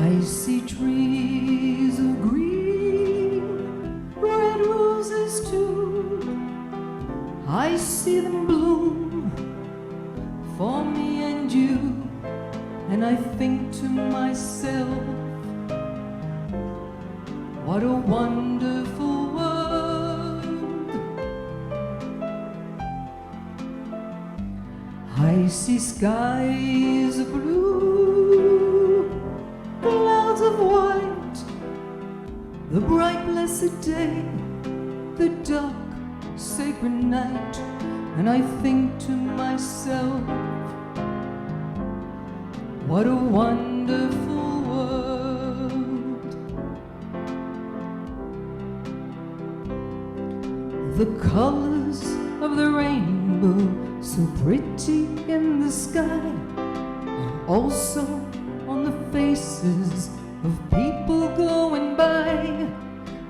I see trees of green, red roses too. I see them bloom for me and you, and I think to myself, what a wonderful world. I see skies of blue, clouds of white, the bright blessed day, the dark sacred night, and I think to myself, what a wonderful world. The colors of the rainbow, so pretty in the sky, are also on the faces of people going by.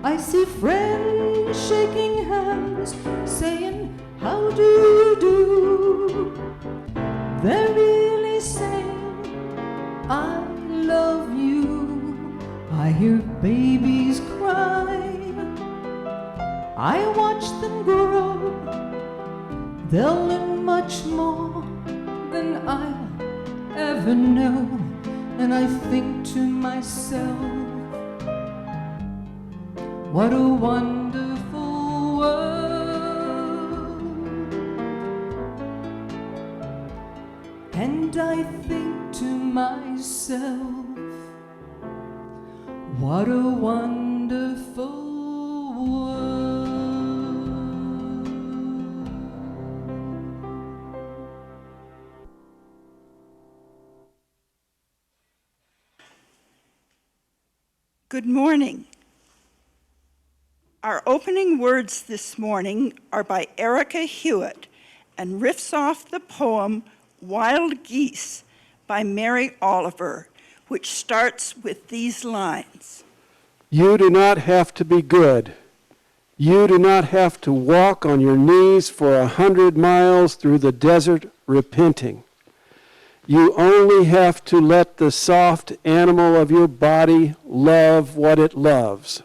I see friends shaking hands, saying, how do you do? They're really saying, I love you. I hear babies cry, I watch them grow. They'll learn much more than I'll ever know. And I think to myself, what a wonderful world. And I think to myself, what a wonderful world. Good morning. Our opening words this morning are by Erica Hewitt and riffs off the poem Wild Geese by Mary Oliver, which starts with these lines. You do not have to be good. You do not have to walk on your knees for 100 miles through the desert repenting. You only have to let the soft animal of your body love what it loves.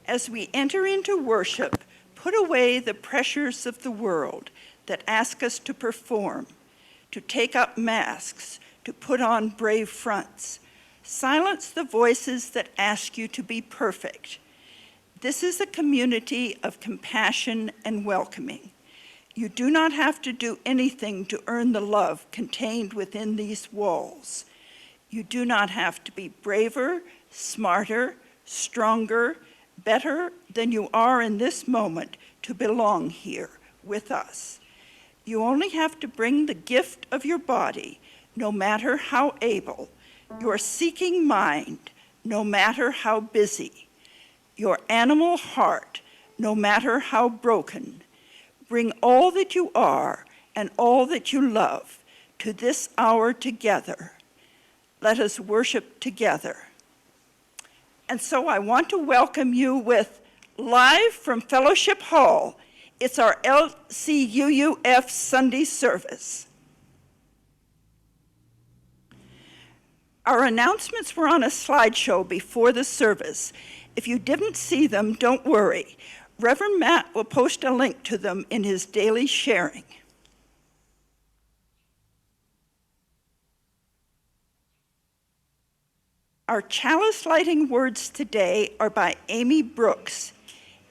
As we enter into worship, put away the pressures of the world that ask us to perform, to take up masks, to put on brave fronts. Silence the voices that ask you to be perfect. This is a community of compassion and welcoming. You do not have to do anything to earn the love contained within these walls. You do not have to be braver, smarter, stronger, better than you are in this moment to belong here with us. You only have to bring the gift of your body, no matter how able, your seeking mind, no matter how busy, your animal heart, no matter how broken. Bring all that you are and all that you love to this hour together. Let us worship together. And so I want to welcome you with live from Fellowship Hall. It's our LCUUF Sunday service. Our announcements were on a slideshow before the service. If you didn't see them, don't worry. Reverend Matt will post a link to them in his daily sharing. Our chalice lighting words today are by Amy Brooks.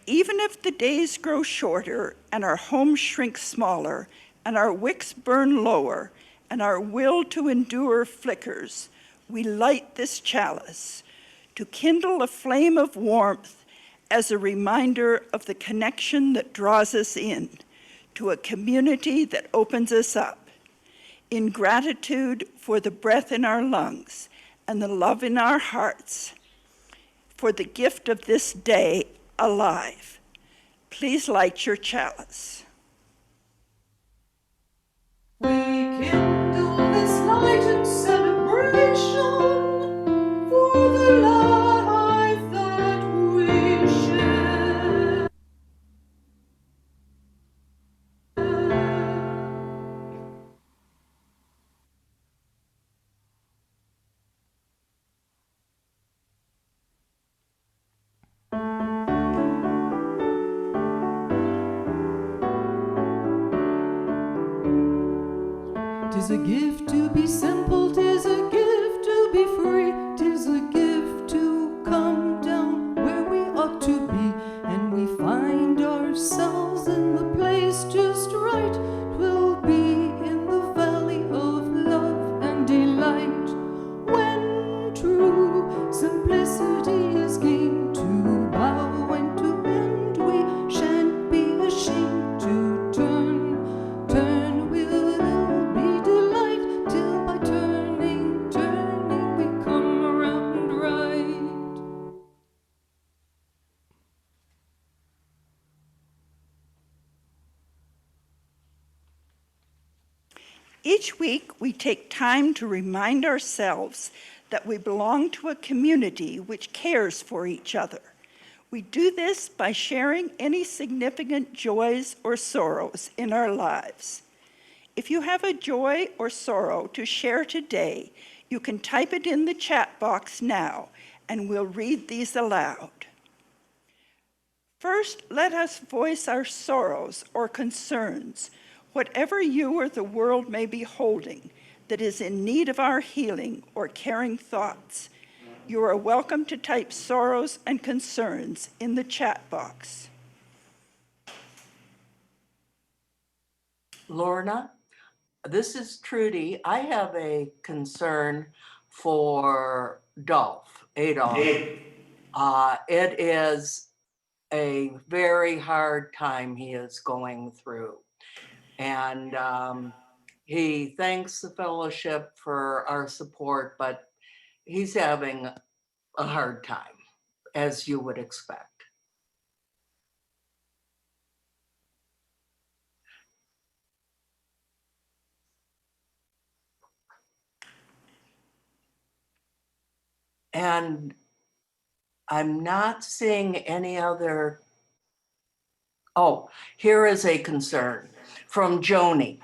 Even if the days grow shorter and our homes shrink smaller and our wicks burn lower and our will to endure flickers, we light this chalice to kindle a flame of warmth as a reminder of the connection that draws us in to a community that opens us up. In gratitude for the breath in our lungs and the love in our hearts, for the gift of this day alive. Please light your chalice. We kindle this light in celebration for the life that we share. 'Tis a gift to be simple, 'tis a gift to be free, 'tis a gift to come down where we ought to be, and we find ourselves in the place just right. 'Twill be in the valley of love and delight, when true simplicity is gained. To bow and to bend, we shan't be ashamed. To turn will be delight, till by turning we come around right. Each week, we take time to remind ourselves that we belong to a community which cares for each other. We do this by sharing any significant joys or sorrows in our lives. If you have a joy or sorrow to share today, you can type it in the chat box now, and we'll read these aloud. First, let us voice our sorrows or concerns, whatever you or the world may be holding that is in need of our healing or caring thoughts. You are welcome to type sorrows and concerns in the chat box. Lorna, this is Trudy. I have a concern for Adolph. It is a very hard time he is going through. And he thanks the fellowship for our support, but he's having a hard time, as you would expect. And I'm not seeing any other. Oh, here is a concern from Joni.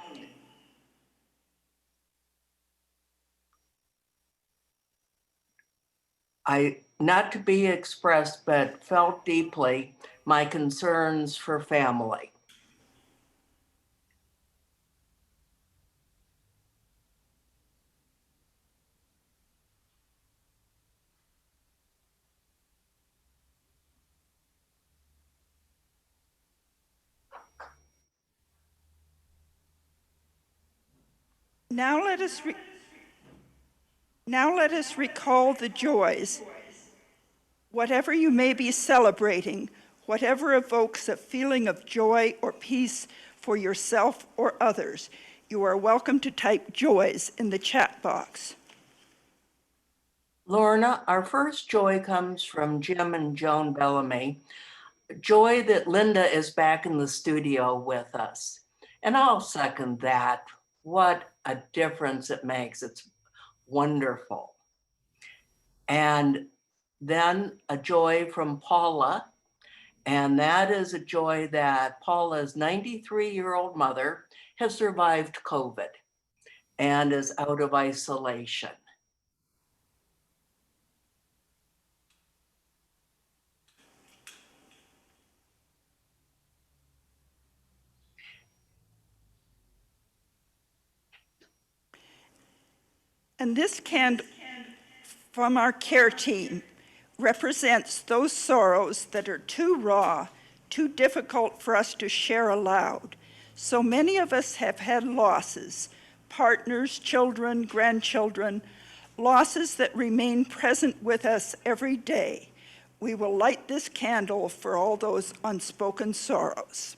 Not to be expressed, but felt deeply my concerns for family. Now let us recall the joys. Whatever you may be celebrating, whatever evokes a feeling of joy or peace for yourself or others, you are welcome to type joys in the chat box. Lorna, our first joy comes from Jim and Joan Bellamy. Joy that Linda is back in the studio with us. And I'll second that. What a difference it makes. It's wonderful. And then a joy from Paula. And that is a joy that Paula's 93-year-old mother has survived COVID and is out of isolation. And this candle from our care team represents those sorrows that are too raw, too difficult for us to share aloud. So many of us have had losses, partners, children, grandchildren, losses that remain present with us every day. We will light this candle for all those unspoken sorrows.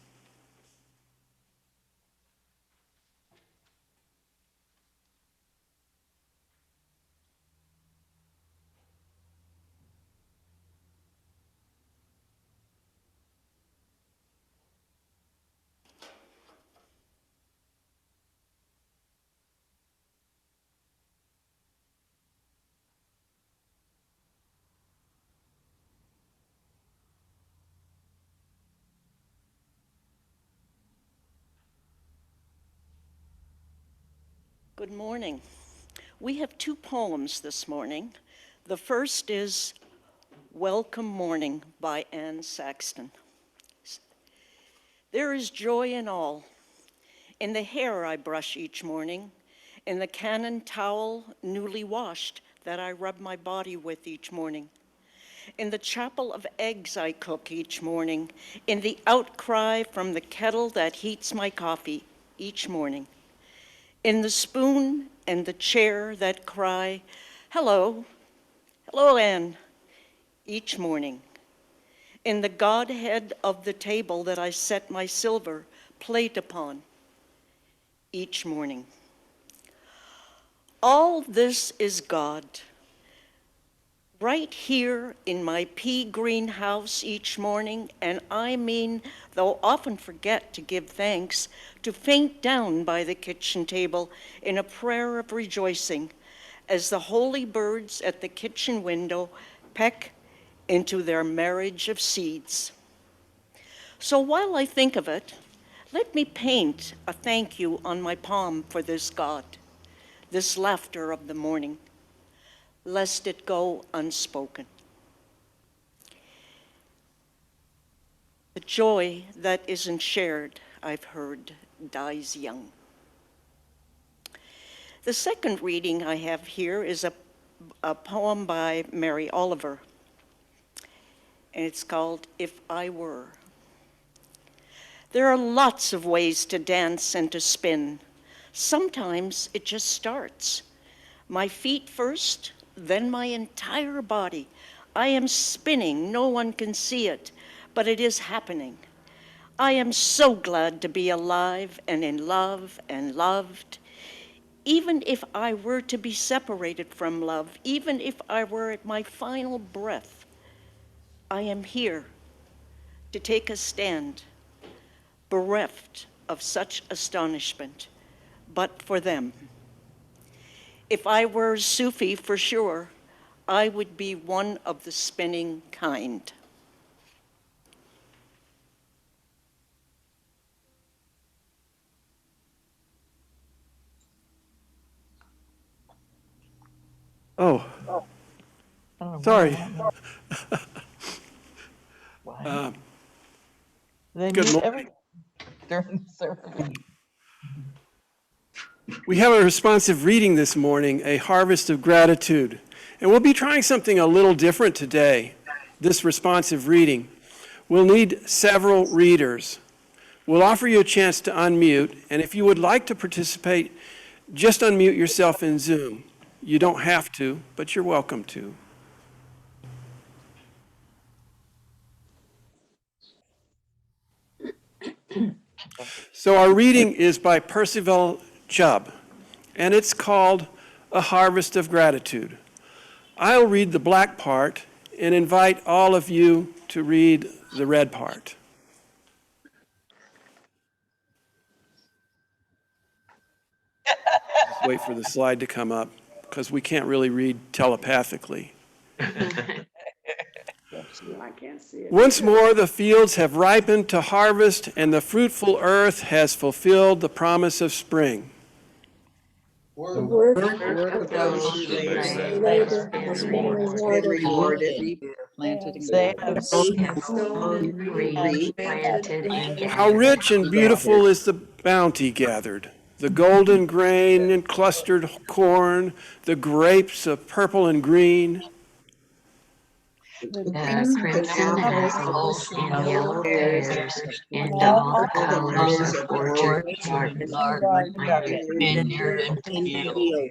Good morning. We have two poems this morning. The first is Welcome Morning by Anne Saxton. There is joy in all, in the hair I brush each morning, in the Canon towel newly washed that I rub my body with each morning, in the chapel of eggs I cook each morning, in the outcry from the kettle that heats my coffee each morning, in the spoon and the chair that cry, hello, hello, Anne, each morning, in the Godhead of the table that I set my silver plate upon each morning. All this is God, right here in my pea greenhouse each morning, and I mean, though often forget to give thanks, to faint down by the kitchen table in a prayer of rejoicing as the holy birds at the kitchen window peck into their marriage of seeds. So while I think of it, let me paint a thank you on my palm for this God, this laughter of the morning, lest it go unspoken. The joy that isn't shared, I've heard, dies young. The second reading I have here is a poem by Mary Oliver, and it's called If I Were. There are lots of ways to dance and to spin. Sometimes it just starts. My feet first, then my entire body. I am spinning, no one can see it, but it is happening. I am so glad to be alive and in love and loved. Even if I were to be separated from love, even if I were at my final breath, I am here to take a stand, bereft of such astonishment, but for them. If I were Sufi for sure, I would be one of the spinning kind. Oh, sorry. They Good mute morning. everything during the service. We have a responsive reading this morning, A Harvest of Gratitude. And we'll be trying something a little different today, this responsive reading. We'll need several readers. We'll offer you a chance to unmute, and if you would like to participate, just unmute yourself in Zoom. You don't have to, but you're welcome to. So our reading is by Percival Chubb, and it's called A Harvest of Gratitude. I'll read the black part and invite all of you to read the red part. Just wait for the slide to come up, because we can't really read telepathically. I can't see it. Once more the fields have ripened to harvest, and the fruitful earth has fulfilled the promise of spring. The work of those who labor has been rewarded. They have Sown, replanted, and How rich and beautiful is the bounty gathered, the golden grain and clustered corn, the grapes of purple and green. the crimson apples and yellow pears, and all the colors of orchard, garden, vineyard, and field.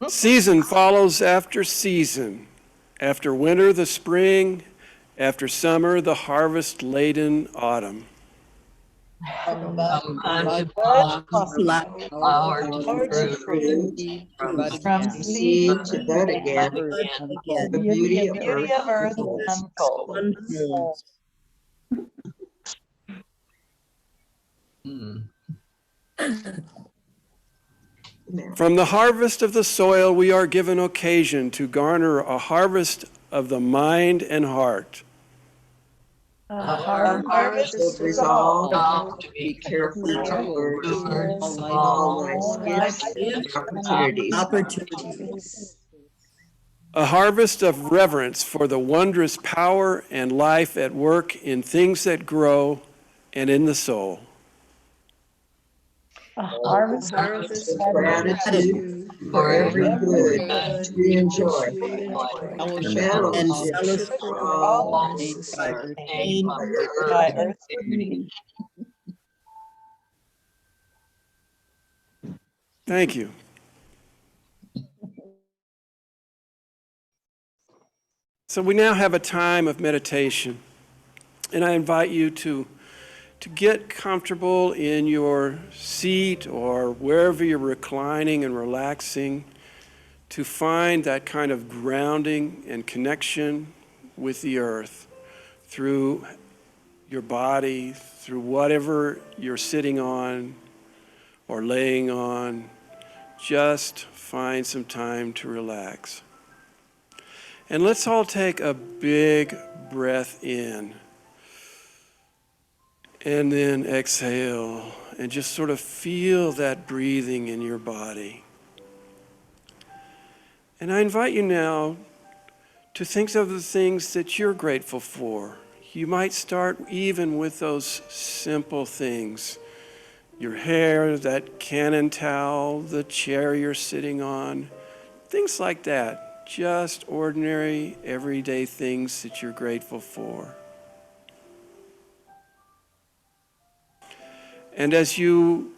Season follows after season. After winter, the spring. After summer, the harvest-laden autumn. From flower to fruit, from seed to bud again, the beauty of earth unfolds. From the harvest of the soil, we are given occasion to garner a harvest of the mind and heart. A harvest of resolve to be careful stewards of all life's gifts and opportunities. A harvest of reverence for the wondrous power and life at work in things that grow and in the soul. A harvest Harvest of of gratitude for every good we enjoy. fellowship, and fellowship For for all all sustained sustained by earth Earth's beauty. Thank you. So we now have a time of meditation, and I invite you to get comfortable in your seat or wherever you're reclining and relaxing, to find that kind of grounding and connection with the earth through your body, through whatever you're sitting on or laying on. Just find some time to relax. And let's all take a big breath in and then exhale and just sort of feel that breathing in your body. And I invite you now to think of the things that you're grateful for. You might start even with those simple things. Your hair, that cannon towel, the chair you're sitting on, things like that. Just ordinary, everyday things that you're grateful for. And as you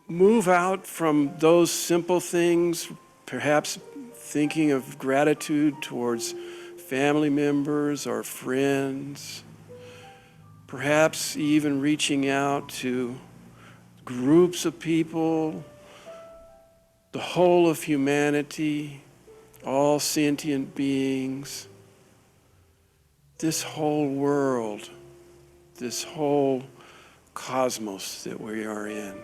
move out from those simple things, perhaps thinking of gratitude towards family members or friends, perhaps even reaching out to groups of people, the whole of humanity, all sentient beings, this whole world, this whole cosmos that we are in.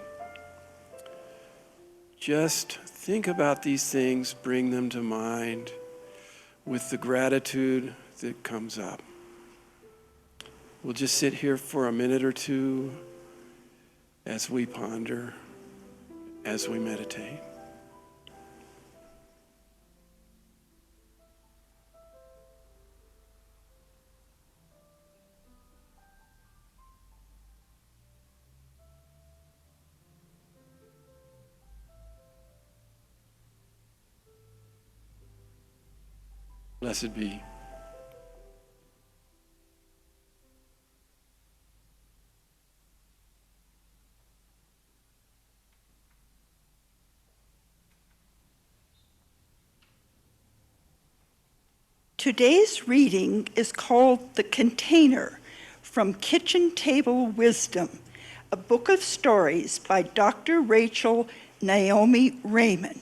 Just think about these things, bring them to mind with the gratitude that comes up. We'll just sit here for a minute or two as we ponder, as we meditate. Blessed be. Today's reading is called The Container from Kitchen Table Wisdom, a book of stories by Dr. Rachel Naomi Remen.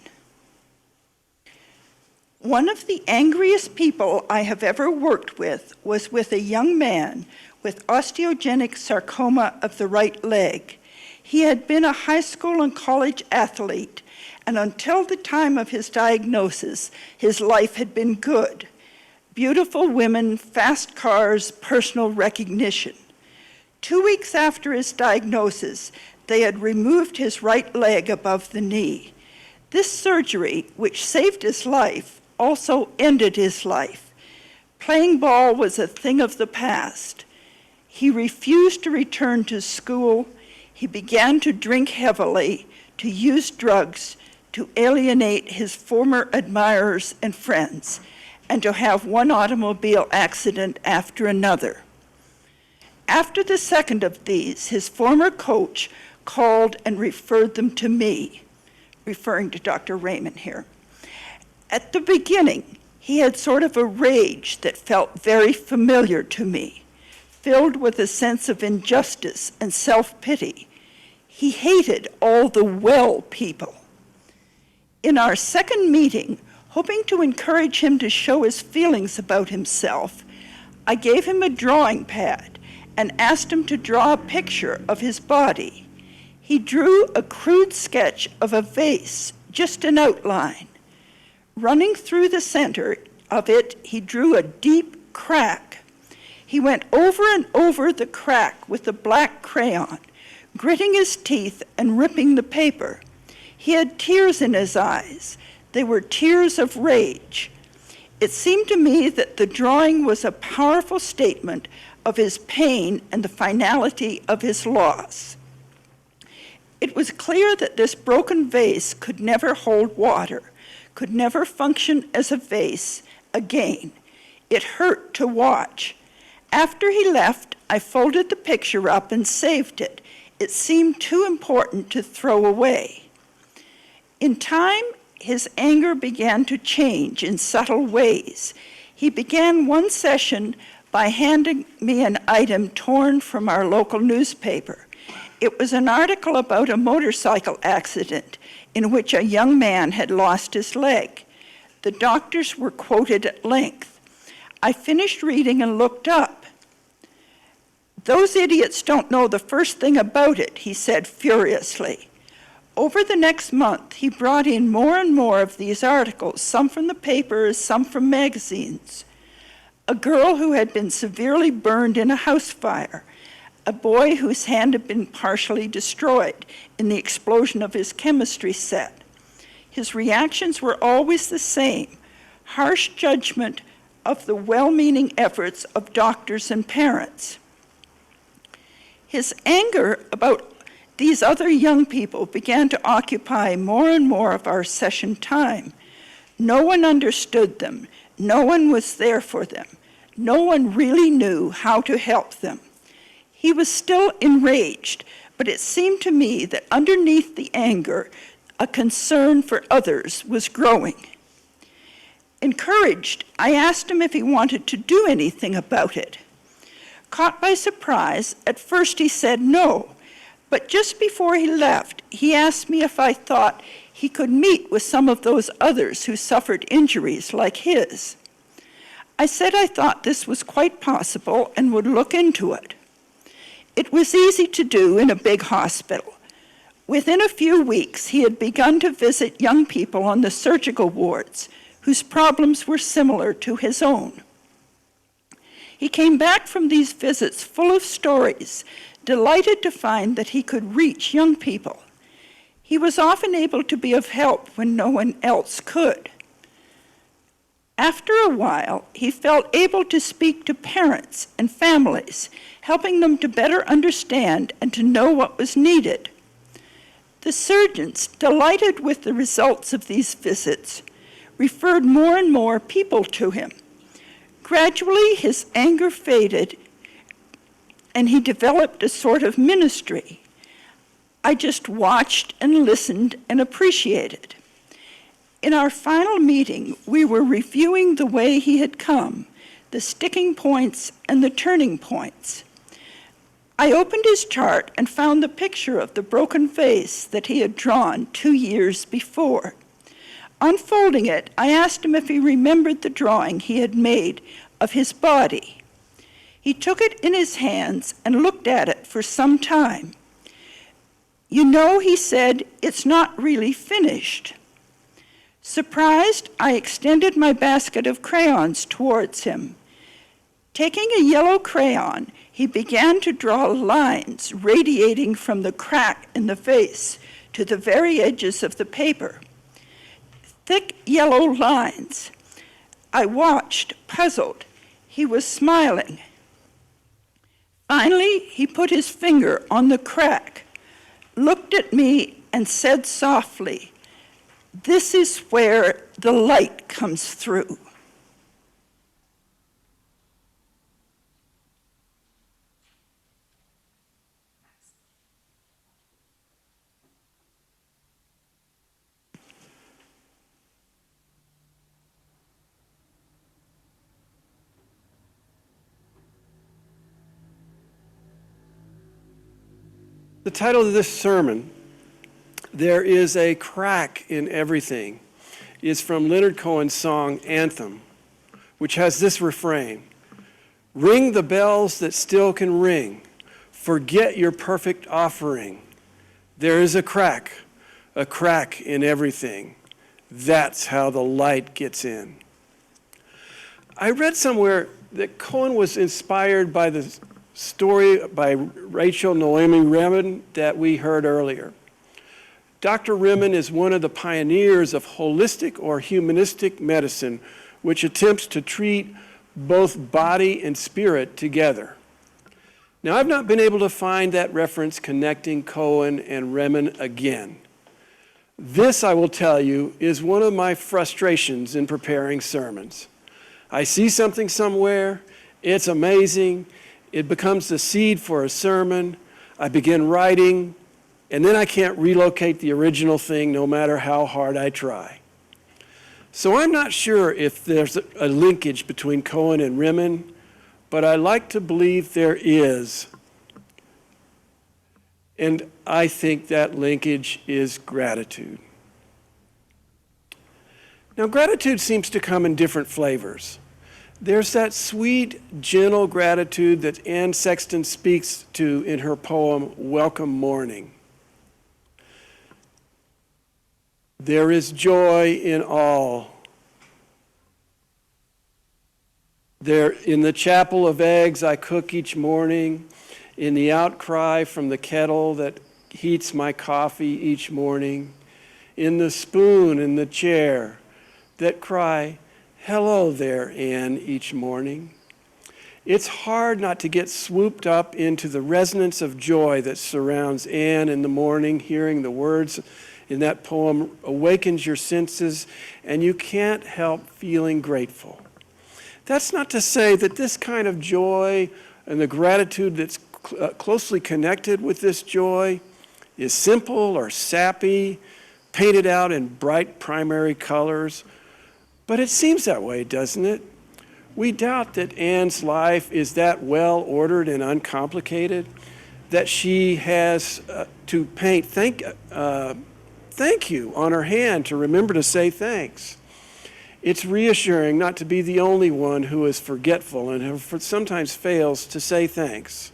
One of the angriest people I have ever worked with was with a young man with osteogenic sarcoma of the right leg. He had been a high school and college athlete, and until the time of his diagnosis, his life had been good. Beautiful women, fast cars, personal recognition. 2 weeks after his diagnosis, they had removed his right leg above the knee. This surgery, which saved his life, also ended his life. Playing ball was a thing of the past. He refused to return to school. He began to drink heavily, to use drugs, to alienate his former admirers and friends, and to have one automobile accident after another. After the second of these, his former coach called and referred them to me, referring to Dr. Remen here. At the beginning, he had sort of a rage that felt very familiar to me, filled with a sense of injustice and self-pity. He hated all the well people. In our second meeting, hoping to encourage him to show his feelings about himself, I gave him a drawing pad and asked him to draw a picture of his body. He drew a crude sketch of a vase, just an outline. Running through the center of it, he drew a deep crack. He went over and over the crack with a black crayon, gritting his teeth and ripping the paper. He had tears in his eyes. They were tears of rage. It seemed to me that the drawing was a powerful statement of his pain and the finality of his loss. It was clear that this broken vase could never hold water, could never function as a vase again. It hurt to watch. After he left, I folded the picture up and saved it. It seemed too important to throw away. In time, his anger began to change in subtle ways. He began one session by handing me an item torn from our local newspaper. It was an article about a motorcycle accident in which a young man had lost his leg. The doctors were quoted at length. I finished reading and looked up. "Those idiots don't know the first thing about it," he said furiously. Over the next month, he brought in more and more of these articles, some from the papers, some from magazines. A girl who had been severely burned in a house fire, a boy whose hand had been partially destroyed in the explosion of his chemistry set. His reactions were always the same: harsh judgment of the well-meaning efforts of doctors and parents. His anger about these other young people began to occupy more and more of our session time. No one understood them. No one was there for them. No one really knew how to help them. He was still enraged, but it seemed to me that underneath the anger, a concern for others was growing. Encouraged, I asked him if he wanted to do anything about it. Caught by surprise, at first he said no, but just before he left, he asked me if I thought he could meet with some of those others who suffered injuries like his. I said I thought this was quite possible and would look into it. It was easy to do in a big hospital. Within a few weeks, he had begun to visit young people on the surgical wards whose problems were similar to his own. He came back from these visits full of stories, delighted to find that he could reach young people. He was often able to be of help when no one else could. After a while, he felt able to speak to parents and families, helping them to better understand and to know what was needed. The surgeons, delighted with the results of these visits, referred more and more people to him. Gradually, his anger faded, and he developed a sort of ministry. I just watched and listened and appreciated. In our final meeting, we were reviewing the way he had come, the sticking points and the turning points. I opened his chart and found the picture of the broken vase that he had drawn 2 years before. Unfolding it, I asked him if he remembered the drawing he had made of his body. He took it in his hands and looked at it for some time. "You know," he said, "it's not really finished." Surprised, I extended my basket of crayons towards him. Taking a yellow crayon, he began to draw lines radiating from the crack in the vase to the very edges of the paper. Thick yellow lines. I watched, puzzled. He was smiling. Finally, he put his finger on the crack, looked at me, and said softly, "This is where the light comes through." The title of this sermon, "There is a Crack in Everything," is from Leonard Cohen's song Anthem, which has this refrain: "Ring the bells that still can ring, forget your perfect offering. There is a crack in everything. That's how the light gets in." I read somewhere that Cohen was inspired by the story by Rachel Naomi Remen that we heard earlier. Dr. Remen is one of the pioneers of holistic or humanistic medicine, which attempts to treat both body and spirit together. Now, I've not been able to find that reference connecting Cohen and Remen again. This, I will tell you, is one of my frustrations in preparing sermons. I see something somewhere, it's amazing, it becomes the seed for a sermon, I begin writing, and then I can't relocate the original thing no matter how hard I try. So I'm not sure if there's a linkage between Cohen and Remen, but I like to believe there is. And I think that linkage is gratitude. Now, gratitude seems to come in different flavors. There's that sweet, gentle gratitude that Anne Sexton speaks to in her poem, Welcome Morning. There is joy in all. There, in the chapel of eggs I cook each morning, in the outcry from the kettle that heats my coffee each morning, in the spoon in the chair that cry, hello there, Anne, each morning. It's hard not to get swooped up into the resonance of joy that surrounds Anne in the morning. Hearing the words in that poem awakens your senses, and you can't help feeling grateful. That's not to say that this kind of joy and the gratitude that's closely connected with this joy is simple or sappy, painted out in bright primary colors. But it seems that way, doesn't it? We doubt that Anne's life is that well-ordered and uncomplicated, that she has to paint thank you on her hand to remember to say thanks. It's reassuring not to be the only one who is forgetful and who sometimes fails to say thanks,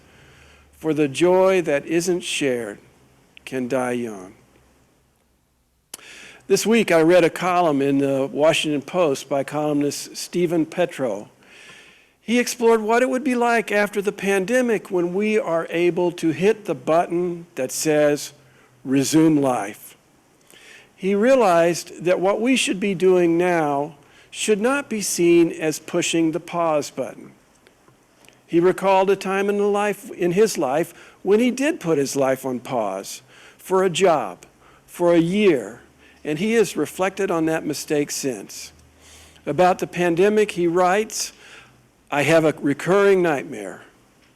for the joy that isn't shared can die young. This week I read a column in the Washington Post by columnist Stephen Petro. He explored what it would be like after the pandemic when we are able to hit the button that says, resume life. He realized that what we should be doing now should not be seen as pushing the pause button. He recalled a time in his life when he did put his life on pause for a job, for a year, and he has reflected on that mistake since. About the pandemic, he writes, I have a recurring nightmare.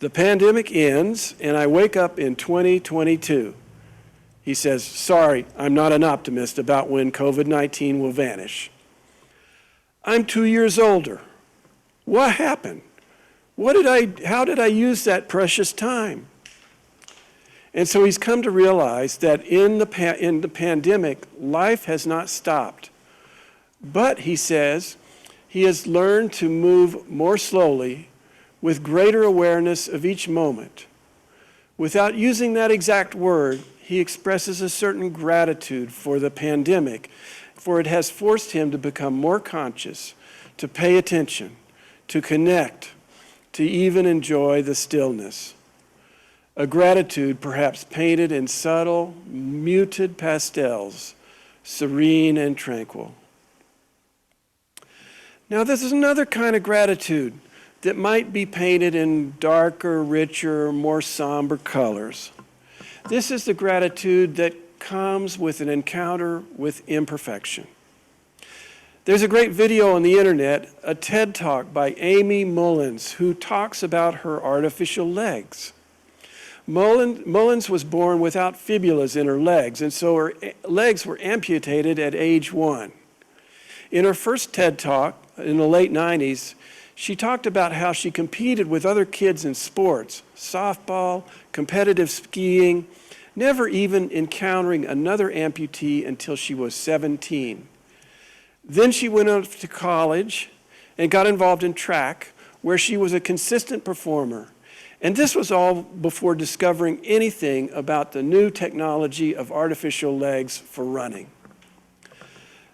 The pandemic ends, and I wake up in 2022. He says, sorry, I'm not an optimist about when COVID-19 will vanish. I'm 2 years older. What happened? How did I use that precious time? And so he's come to realize that in the pandemic, life has not stopped. But, he says, he has learned to move more slowly with greater awareness of each moment. Without using that exact word, he expresses a certain gratitude for the pandemic, for it has forced him to become more conscious, to pay attention, to connect, to even enjoy the stillness. A gratitude perhaps painted in subtle, muted pastels, serene and tranquil. Now, this is another kind of gratitude that might be painted in darker, richer, more somber colors. This is the gratitude that comes with an encounter with imperfection. There's a great video on the internet, a TED Talk by Amy Mullins, who talks about her artificial legs. Mullins was born without fibulas in her legs, and so her legs were amputated at age 1. In her first TED Talk in the late 90s, she talked about how she competed with other kids in sports, softball, competitive skiing, never even encountering another amputee until she was 17. Then she went off to college and got involved in track, where she was a consistent performer. And this was all before discovering anything about the new technology of artificial legs for running.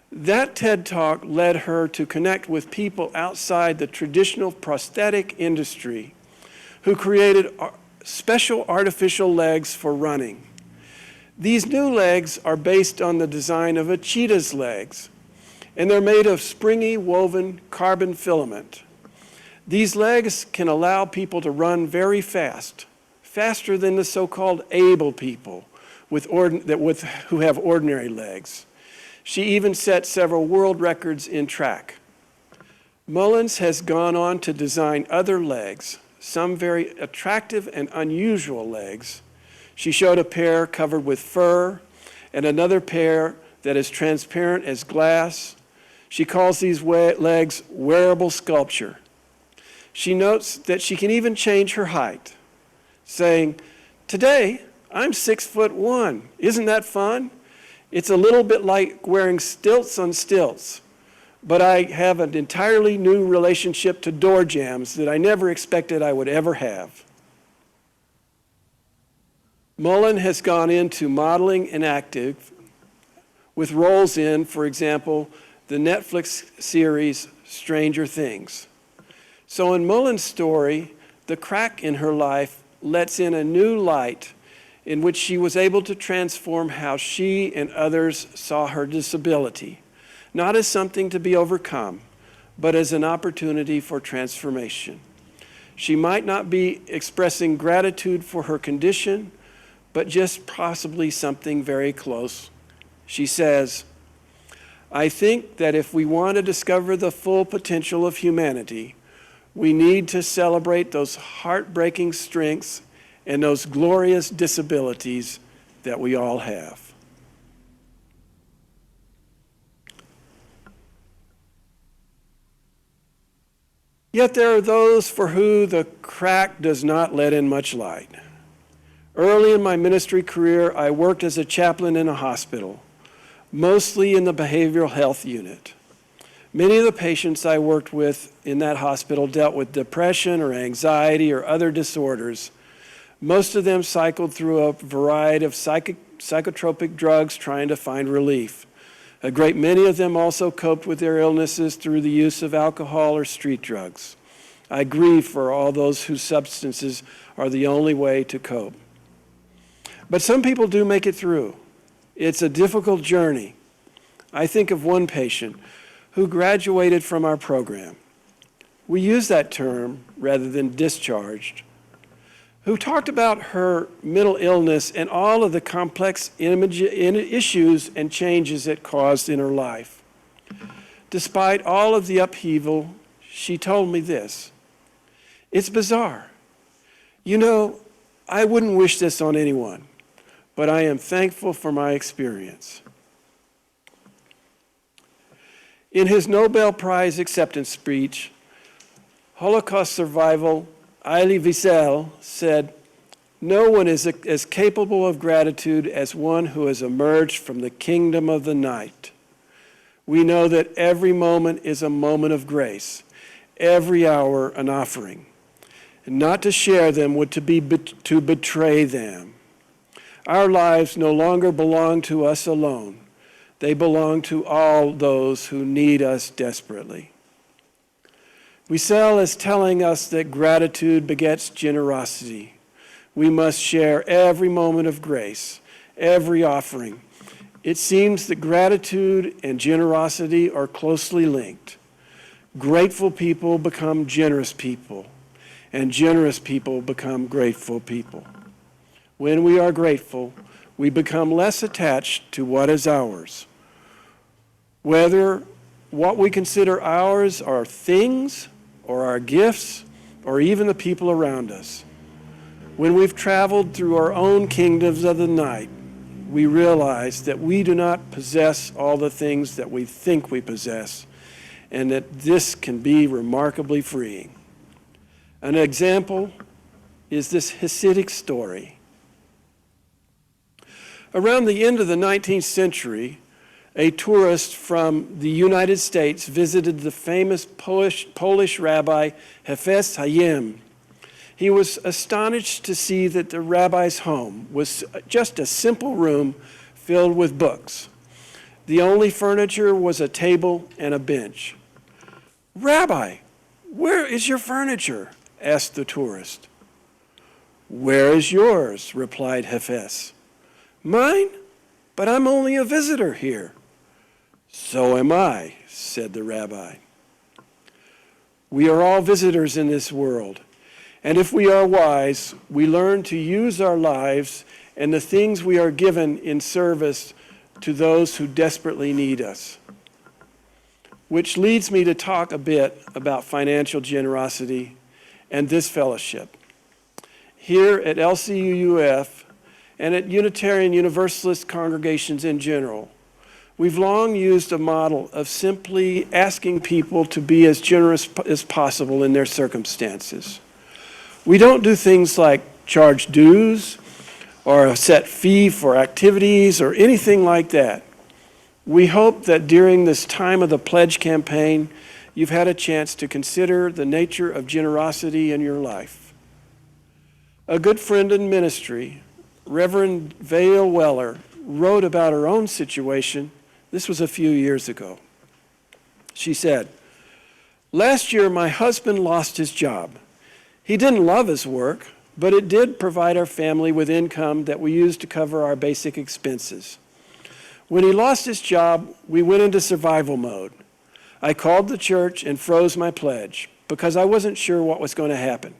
That TED Talk led her to connect with people outside the traditional prosthetic industry who created special artificial legs for running. These new legs are based on the design of a cheetah's legs, and they're made of springy woven carbon filament. These legs can allow people to run very fast, faster than the so-called able people who have ordinary legs. She even set several world records in track. Mullins has gone on to design other legs, some very attractive and unusual legs. She showed a pair covered with fur and another pair that is transparent as glass. She calls these legs wearable sculpture. She notes that she can even change her height, saying, "Today, I'm 6'1". Isn't that fun? It's a little bit like wearing stilts on stilts, but I have an entirely new relationship to door jambs that I never expected I would ever have." Mullen has gone into modeling and acting with roles in, for example, the Netflix series Stranger Things. So in Mullen's story, the crack in her life lets in a new light in which she was able to transform how she and others saw her disability, not as something to be overcome, but as an opportunity for transformation. She might not be expressing gratitude for her condition, but just possibly something very close. She says, "I think that if we want to discover the full potential of humanity, we need to celebrate those heartbreaking strengths and those glorious disabilities that we all have." Yet there are those for whom the crack does not let in much light. Early in my ministry career, I worked as a chaplain in a hospital, mostly in the behavioral health unit. Many of the patients I worked with in that hospital dealt with depression or anxiety or other disorders. Most of them cycled through a variety of psychotropic drugs trying to find relief. A great many of them also coped with their illnesses through the use of alcohol or street drugs. I grieve for all those whose substances are the only way to cope. But some people do make it through. It's a difficult journey. I think of one patient who graduated from our program. We use that term rather than discharged, who talked about her mental illness and all of the complex issues and changes it caused in her life. Despite all of the upheaval, she told me this: "It's bizarre. You know, I wouldn't wish this on anyone, but I am thankful for my experience." In his Nobel Prize acceptance speech, Holocaust survivor Elie Wiesel said, "No one is as capable of gratitude as one who has emerged from the kingdom of the night. We know that every moment is a moment of grace, every hour an offering. And not to share them would to betray them. Our lives no longer belong to us alone. They belong to all those who need us desperately." Wiesel is telling us that gratitude begets generosity. We must share every moment of grace, every offering. It seems that gratitude and generosity are closely linked. Grateful people become generous people, and generous people become grateful people. When we are grateful, we become less attached to what is ours. Whether what we consider ours are things, or our gifts, or even the people around us. When we've traveled through our own kingdoms of the night, we realize that we do not possess all the things that we think we possess, and that this can be remarkably freeing. An example is this Hasidic story. Around the end of the 19th century, a tourist from the United States visited the famous Polish rabbi Hefes Hayim. He was astonished to see that the rabbi's home was just a simple room filled with books. The only furniture was a table and a bench. "Rabbi, where is your furniture?" asked the tourist. "Where is yours?" replied Hefes. "Mine? But I'm only a visitor here." "So am I," said the rabbi. We are all visitors in this world, And if we are wise, we learn to use our lives and the things we are given in service to those who desperately need us. Which leads me to talk a bit about financial generosity and this fellowship. Here at LCUUF and at Unitarian Universalist congregations in general, we've long used a model of simply asking people to be as generous as possible in their circumstances. We don't do things like charge dues or a set fee for activities or anything like that. We hope that during this time of the pledge campaign, you've had a chance to consider the nature of generosity in your life. A good friend in ministry, Reverend Vale Weller, wrote about her own situation. This was a few years ago. She said, "Last year, my husband lost his job. He didn't love his work, but it did provide our family with income that we used to cover our basic expenses. When he lost his job, we went into survival mode. I called the church and froze my pledge because I wasn't sure what was going to happen.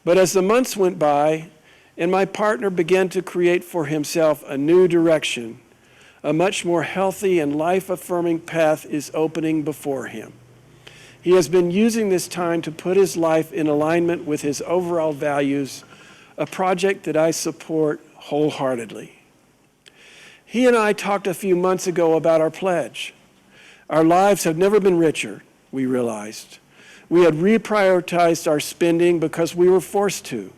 But as the months went by and my partner began to create for himself a new direction, a much more healthy and life-affirming path is opening before him. He has been using this time to put his life in alignment with his overall values, a project that I support wholeheartedly." He and I talked a few months ago about our pledge. Our lives have never been richer, we realized. We had reprioritized our spending because we were forced to.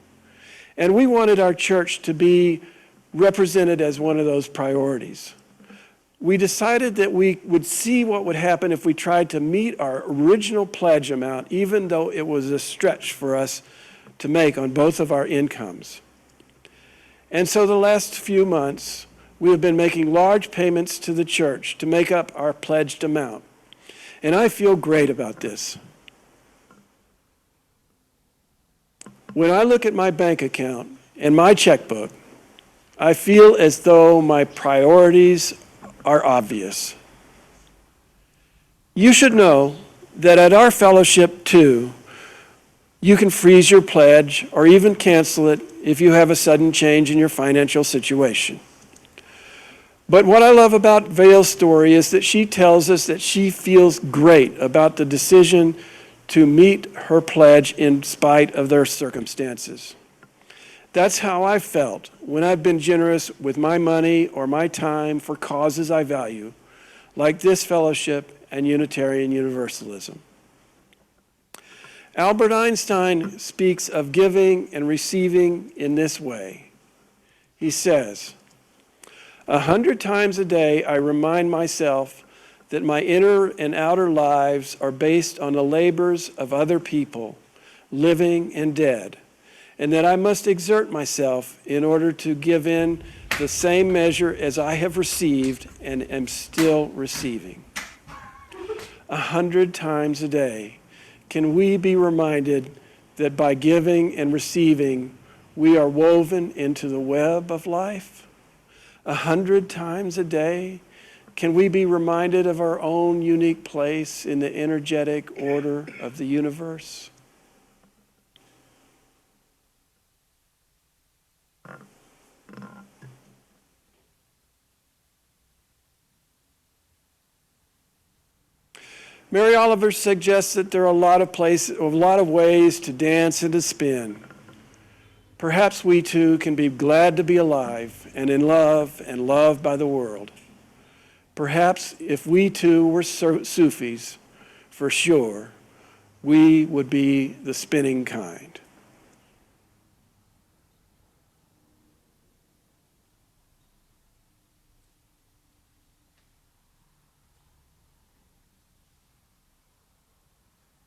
And we wanted our church to be represented as one of those priorities. We decided that we would see what would happen if we tried to meet our original pledge amount, even though it was a stretch for us to make on both of our incomes. And so the last few months, we have been making large payments to the church to make up our pledged amount. And I feel great about this. When I look at my bank account and my checkbook, I feel as though my priorities are obvious. You should know that at our fellowship, too, you can freeze your pledge or even cancel it if you have a sudden change in your financial situation. But what I love about Vale's story is that she tells us that she feels great about the decision to meet her pledge in spite of their circumstances. That's how I felt when I've been generous with my money or my time for causes I value, like this fellowship and Unitarian Universalism. Albert Einstein speaks of giving and receiving in this way. He says, 100 times a day I remind myself that my inner and outer lives are based on the labors of other people, living and dead, and that I must exert myself in order to give in the same measure as I have received and am still receiving. 100 times a day, can we be reminded that by giving and receiving, we are woven into the web of life? 100 times a day, can we be reminded of our own unique place in the energetic order of the universe? Mary Oliver suggests that there are a lot of ways to dance and to spin. Perhaps we too can be glad to be alive and in love and loved by the world. Perhaps if we too were Sufis, for sure, we would be the spinning kind.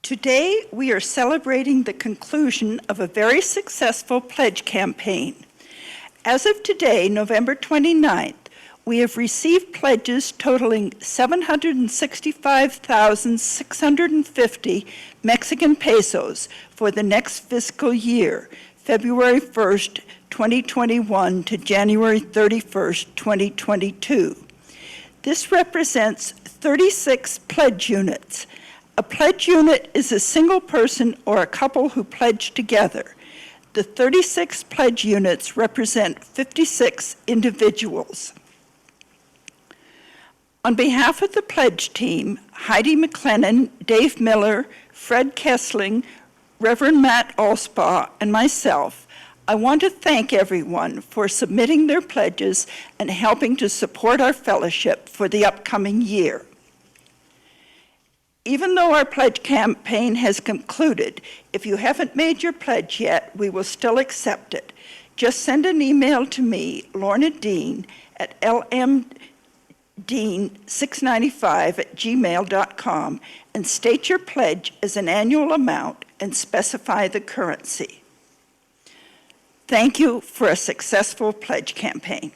Today, we are celebrating the conclusion of a very successful pledge campaign. As of today, November 29th, we have received pledges totaling 765,650 Mexican pesos for the next fiscal year, February 1st, 2021 to January 31st, 2022. This represents 36 pledge units, A pledge unit is a single person or a couple who pledge together. The 36 pledge units represent 56 individuals. On behalf of the pledge team, Heidi McLennan, Dave Miller, Fred Kessling, Reverend Matt Alspaugh, and myself, I want to thank everyone for submitting their pledges and helping to support our fellowship for the upcoming year. Even though our pledge campaign has concluded, if you haven't made your pledge yet, we will still accept it. Just send an email to me, Lorna Dean, at lmdean695@gmail.com and state your pledge as an annual amount and specify the currency. Thank you for a successful pledge campaign.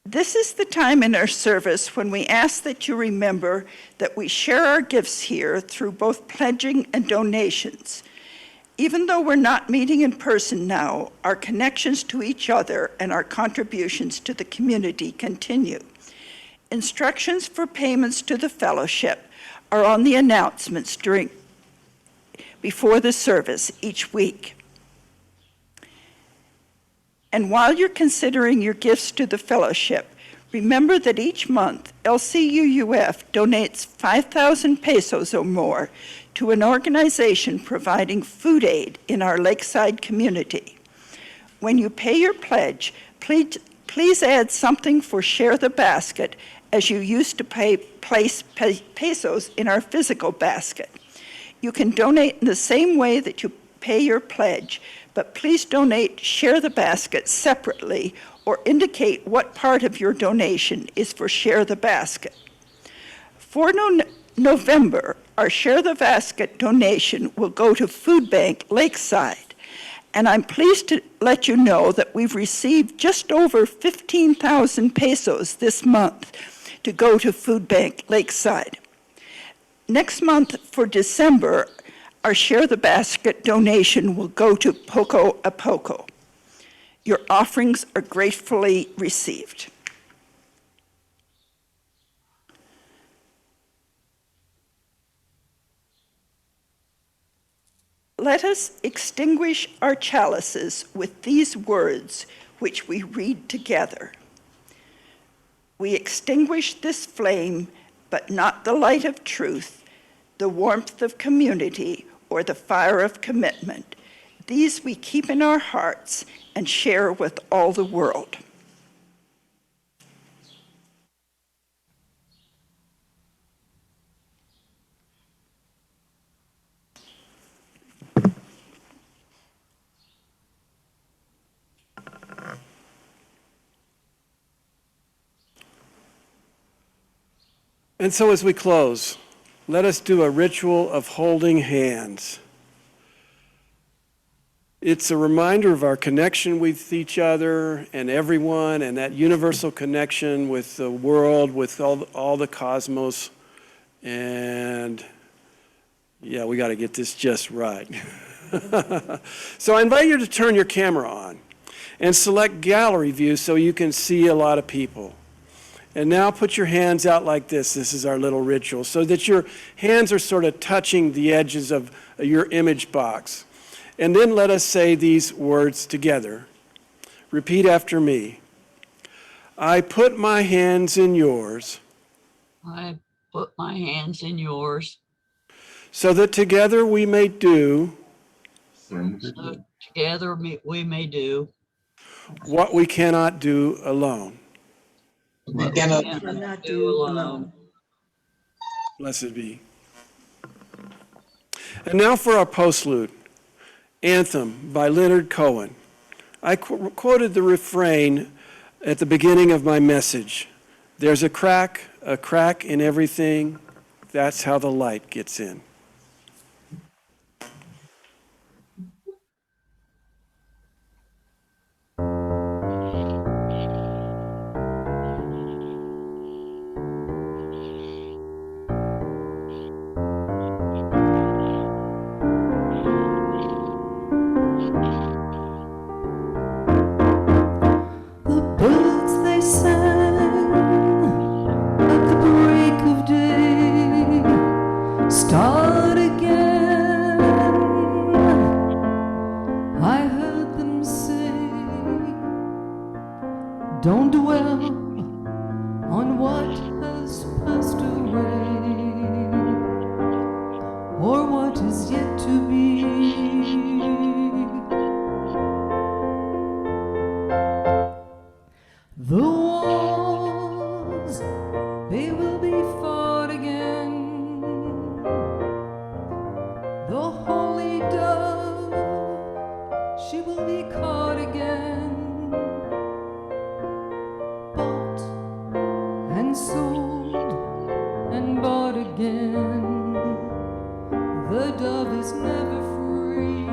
This is the time in our service when we ask that you remember that we share our gifts here through both pledging and donations. Even though we're not meeting in person now, our connections to each other and our contributions to the community continue. Instructions for payments to the fellowship are on the announcements before the service each week. And while you're considering your gifts to the fellowship, remember that each month LCUUF donates 5,000 pesos or more to an organization providing food aid in our lakeside community. When you pay your pledge, please add something for Share the Basket, as you used to place pesos in our physical basket. You can donate in the same way that you pay your pledge, but please donate Share the Basket separately or indicate what part of your donation is for Share the Basket. For November, our Share the Basket donation will go to Food Bank Lakeside, and I'm pleased to let you know that we've received just over 15,000 pesos this month to go to Food Bank Lakeside. Next month, for December, our Share the Basket donation will go to Poco a Poco. Your offerings are gratefully received. Let us extinguish our chalices with these words which we read together. We extinguish this flame, but not the light of truth, the warmth of community, or the fire of commitment. These we keep in our hearts and share with all the world. And so as we close, let us do a ritual of holding hands. It's a reminder of our connection with each other and everyone, and that universal connection with the world, with all the cosmos. And yeah, we got to get this just right. So I invite you to turn your camera on and select gallery view so you can see a lot of people. And now put your hands out like this. This is our little ritual, so that your hands are sort of touching the edges of your image box. And then let us say these words together. Repeat after me. I put my hands in yours. I put my hands in yours. So that together we may do. So together we may do. What we cannot do alone. We cannot do alone. Blessed be. And now for our postlude, Anthem by Leonard Cohen. I quoted the refrain at the beginning of my message. There's a crack in everything. That's how the light gets in. The birds they sang she will be caught again, bought and sold and bought again. The dove is never free.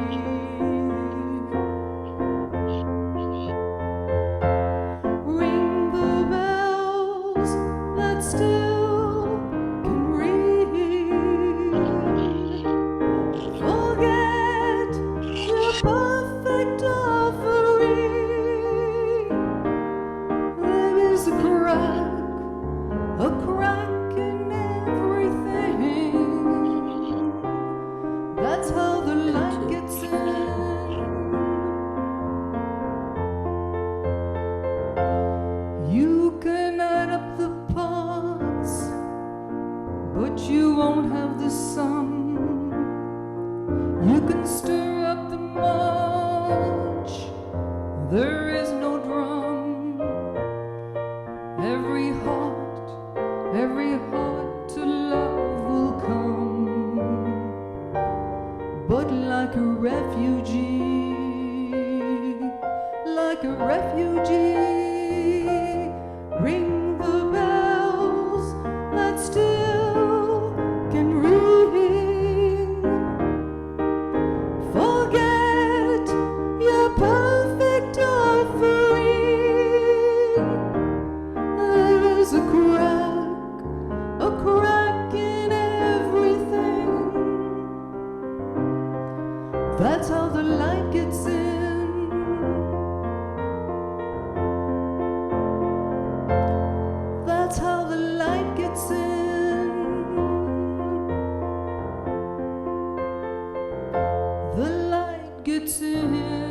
Ring the bells that still can ring. Forget your perfect offering. There is a crack in everything. That's how the light gets in. You can add up the parts, but you won't have the sum. You can stir up the march, there is no drum. Every heart to love will come, but like a refugee, ring the bells that still can ring. Forget your perfect offering. There is a crack in everything. That's how the light gets in. That's how the light gets in. The light gets in.